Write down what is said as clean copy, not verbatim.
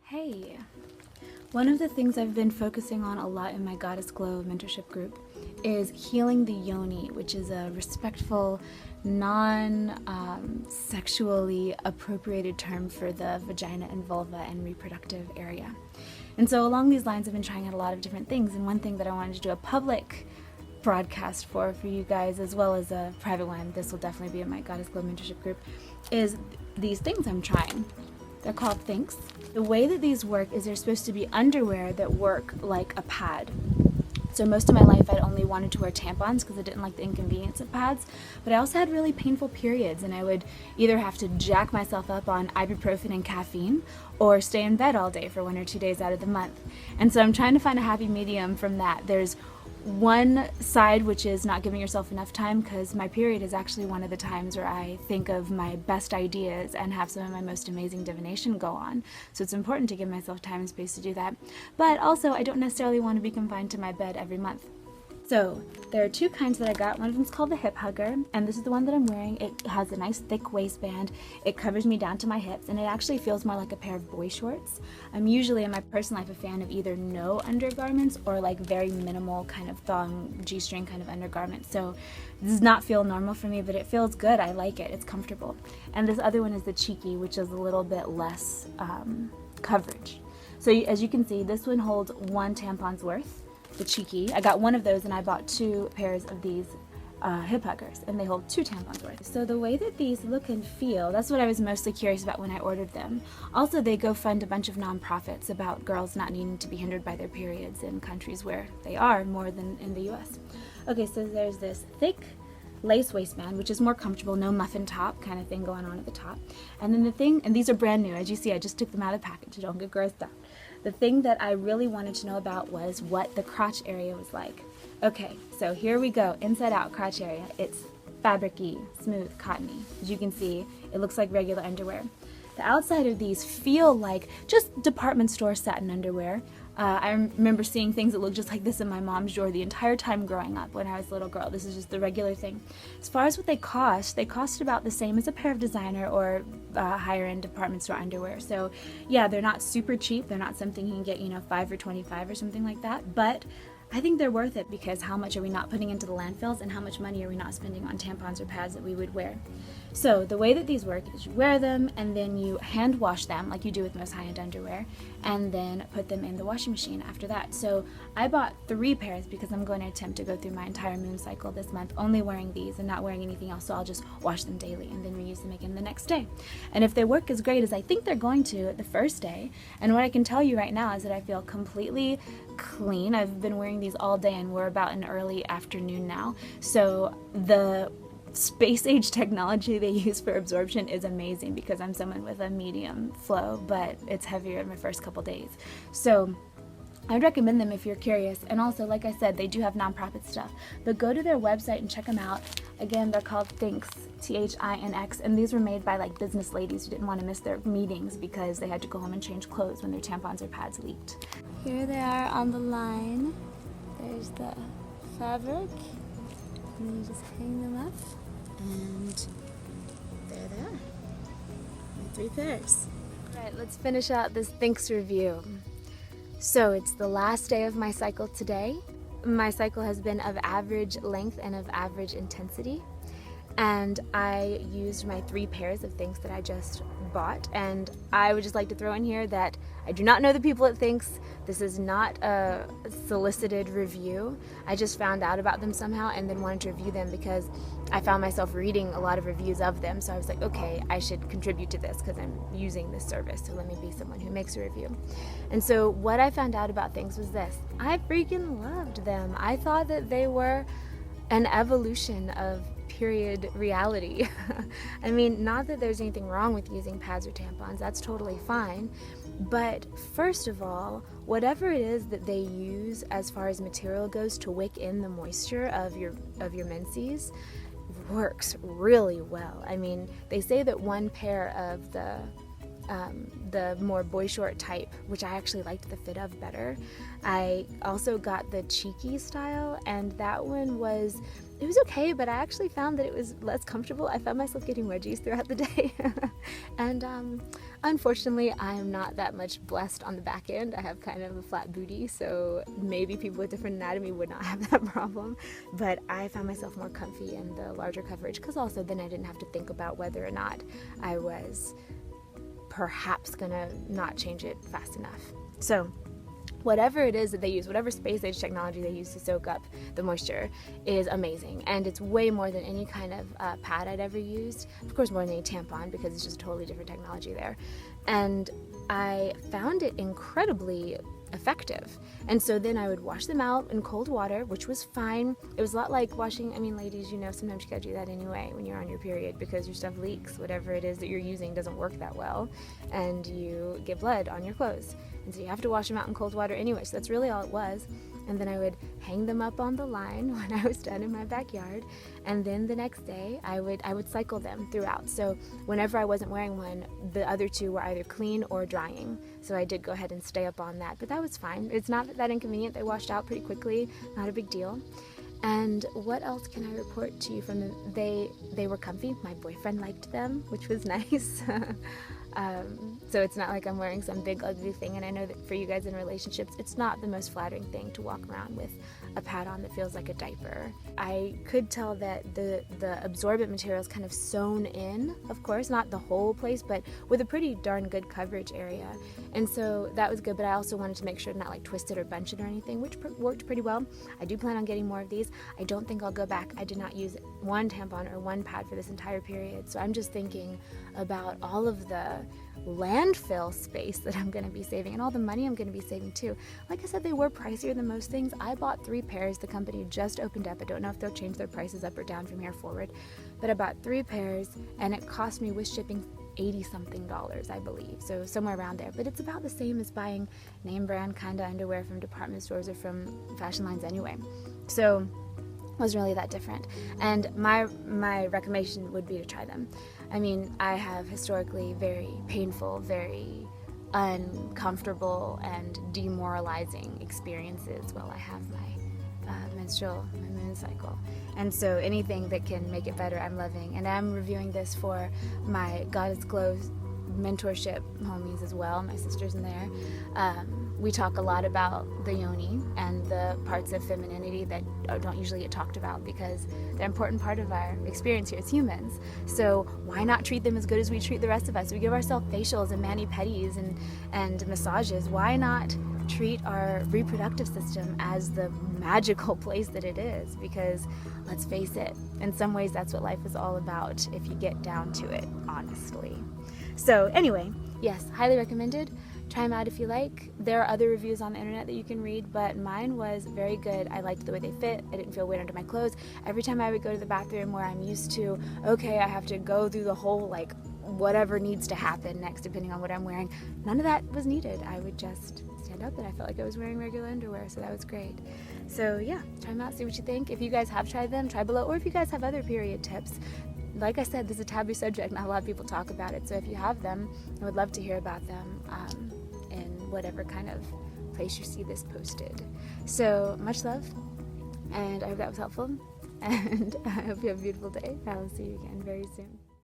Hey, one of the things I've been focusing on a lot in my Goddess Glow mentorship group is healing the yoni, which is a respectful, non-sexually appropriated term for the vagina and vulva and reproductive area. And so along these lines, I've been trying out a lot of different things, and one thing that I wanted to do a public broadcast for you guys, as well as a private one, this will definitely be in my Goddess Glow mentorship group, is these things I'm trying. They're called Thinx. The way that these work is they're supposed to be underwear that work like a pad. So most of my life I'd only wanted to wear tampons because I didn't like the inconvenience of pads, but I also had really painful periods, and I would either have to jack myself up on ibuprofen and caffeine or stay in bed all day for 1 or 2 days out of the month. And so I'm trying to find a happy medium from that. There's one side which is not giving yourself enough time, because my period is actually one of the times where I think of my best ideas and have some of my most amazing divination go on. So it's important to give myself time and space to do that. But also, I don't necessarily want to be confined to my bed every month. So there are two kinds that I got. One of them is called the Hip Hugger, and this is the one that I'm wearing. It has a nice thick waistband. It covers me down to my hips, and it actually feels more like a pair of boy shorts. I'm usually in my personal life a fan of either no undergarments or like very minimal kind of thong, G-string kind of undergarments. So this does not feel normal for me, but it feels good. I like it. It's comfortable. And this other one is the Cheeky, which is a little bit less coverage. So as you can see, this one holds 1 tampon's worth. The Cheeky. I got one of those, and I bought 2 pairs of these Hip Huggers, and they hold 2 tampons worth. So the way that these look and feel, that's what I was mostly curious about when I ordered them. Also, they go fund a bunch of nonprofits about girls not needing to be hindered by their periods in countries where they are more than in the US. Okay, so there's this thick lace waistband, which is more comfortable, no muffin top kind of thing going on at the top. And then the thing, and these are brand new, as you see, I just took them out of the package, don't get grossed out. The thing that I really wanted to know about was what the crotch area was like. Okay, so here we go, inside out crotch area. It's fabric-y, smooth, cottony. As you can see, it looks like regular underwear. The outside of these feel like just department store satin underwear. I remember seeing things that looked just like this in my mom's drawer the entire time growing up when I was a little girl. This is just the regular thing. As far as what they cost about the same as a pair of designer or higher-end department store underwear. So yeah, they're not super cheap. They're not something you can get, $5 or $25 or something like that. But I think they're worth it, because how much are we not putting into the landfills, and how much money are we not spending on tampons or pads that we would wear? So the way that these work is you wear them, and then you hand wash them like you do with most high-end underwear, and then put them in the washing machine after that. So I bought 3 pairs because I'm going to attempt to go through my entire moon cycle this month only wearing these and not wearing anything else. So I'll just wash them daily and then reuse them again the next day. And if they work as great as I think they're going to the first day, and what I can tell you right now is that I feel completely clean. I've been wearing these all day, and we're about in early afternoon now. So the space age technology they use for absorption is amazing, because I'm someone with a medium flow, but it's heavier in my first couple days. So I'd recommend them if you're curious. And also, like I said, they do have nonprofit stuff, but go to their website and check them out. Again, they're called Thinx, Thinx, and these were made by like business ladies who didn't want to miss their meetings because they had to go home and change clothes when their tampons or pads leaked. Here they are on the line. There's the fabric, and you just hang them up, and there they are, my 3 pairs. All right, let's finish out this Thinx review. So it's the last day of my cycle today. My cycle has been of average length and of average intensity, and I used my 3 pairs of Thinx that I just bought. And I would just like to throw in here that I do not know the people at Thinx. This is not a solicited review. I just found out about them somehow and then wanted to review them because I found myself reading a lot of reviews of them. So I was like, okay, I should contribute to this because I'm using this service. So let me be someone who makes a review. And so what I found out about Thinx was this. I freaking loved them. I thought that they were an evolution of period reality. I mean, not that there's anything wrong with using pads or tampons, that's totally fine. But first of all, whatever it is that they use as far as material goes to wick in the moisture of your menses works really well. I mean, they say that 1 pair of the more boy short type, which I actually liked the fit of better. I also got the Cheeky style, and that one was okay, but I actually found that it was less comfortable. I found myself getting wedgies throughout the day. And Unfortunately, I'm not that much blessed on the back end. I have kind of a flat booty, so maybe people with different anatomy would not have that problem. But I found myself more comfy in the larger coverage, because also then I didn't have to think about whether or not I was perhaps gonna not change it fast enough. So whatever it is that they use, whatever space age technology they use to soak up the moisture is amazing, and it's way more than any kind of pad I'd ever used. Of course, more than any tampon, because it's just totally different technology there. And I found it incredibly effective. And so then I would wash them out in cold water, which was fine. It was a lot like washing, I mean, ladies, you know, sometimes you gotta do that anyway when you're on your period, because your stuff leaks. Whatever it is that you're using doesn't work that well, and you get blood on your clothes. And so you have to wash them out in cold water anyway. So that's really all it was. And then I would hang them up on the line when I was done in my backyard. And then the next day I would cycle them throughout. So whenever I wasn't wearing one, the other two were either clean or drying. So I did go ahead and stay up on that, but that was fine. It's not that inconvenient. They washed out pretty quickly, not a big deal. And what else can I report to you from them? They were comfy. My boyfriend liked them, which was nice. So it's not like I'm wearing some big ugly thing, and I know that for you guys in relationships, it's not the most flattering thing to walk around with a pad on that feels like a diaper. I could tell that the absorbent material is kind of sewn in, of course, not the whole place, but with a pretty darn good coverage area. And so that was good, but I also wanted to make sure to not like twist it or bunch it or anything, which worked pretty well. I do plan on getting more of these. I don't think I'll go back. I did not use one tampon or one pad for this entire period, so I'm just thinking about all of the landfill space that I'm going to be saving and all the money I'm going to be saving too. Like I said, they were pricier than most things. I bought 3 pairs. The company just opened up. I don't know if they'll change their prices up or down from here forward, but I bought 3 pairs, and it cost me with shipping $80-something, I believe, so somewhere around there. But it's about the same as buying name brand kind of underwear from department stores or from fashion lines anyway, so it wasn't really that different. And my recommendation would be to try them. I mean, I have historically very painful, very uncomfortable and demoralizing experiences while I have my moon cycle. And so anything that can make it better, I'm loving. And I'm reviewing this for my Goddess Glow mentorship homies as well, my sisters in there. We talk a lot about the yoni and the parts of femininity that don't usually get talked about, because they're an important part of our experience here as humans. So why not treat them as good as we treat the rest of us? We give ourselves facials and mani-pedis and massages. Why not treat our reproductive system as the magical place that it is? Because let's face it, in some ways that's what life is all about if you get down to it, honestly. So anyway, yes, highly recommended. Try them out if you like. There are other reviews on the internet that you can read, but mine was very good. I liked the way they fit. I didn't feel weird under my clothes. Every time I would go to the bathroom where I'm used to, okay, I have to go through the whole, like, whatever needs to happen next depending on what I'm wearing, none of that was needed. I would just stand up and I felt like I was wearing regular underwear, so that was great. So yeah, try them out, see what you think. If you guys have tried them, try below, or if you guys have other period tips. Like I said, this is a taboo subject, not a lot of people talk about it, so if you have them, I would love to hear about them in whatever kind of place you see this posted. So much love, and I hope that was helpful, and I hope you have a beautiful day. I will see you again very soon.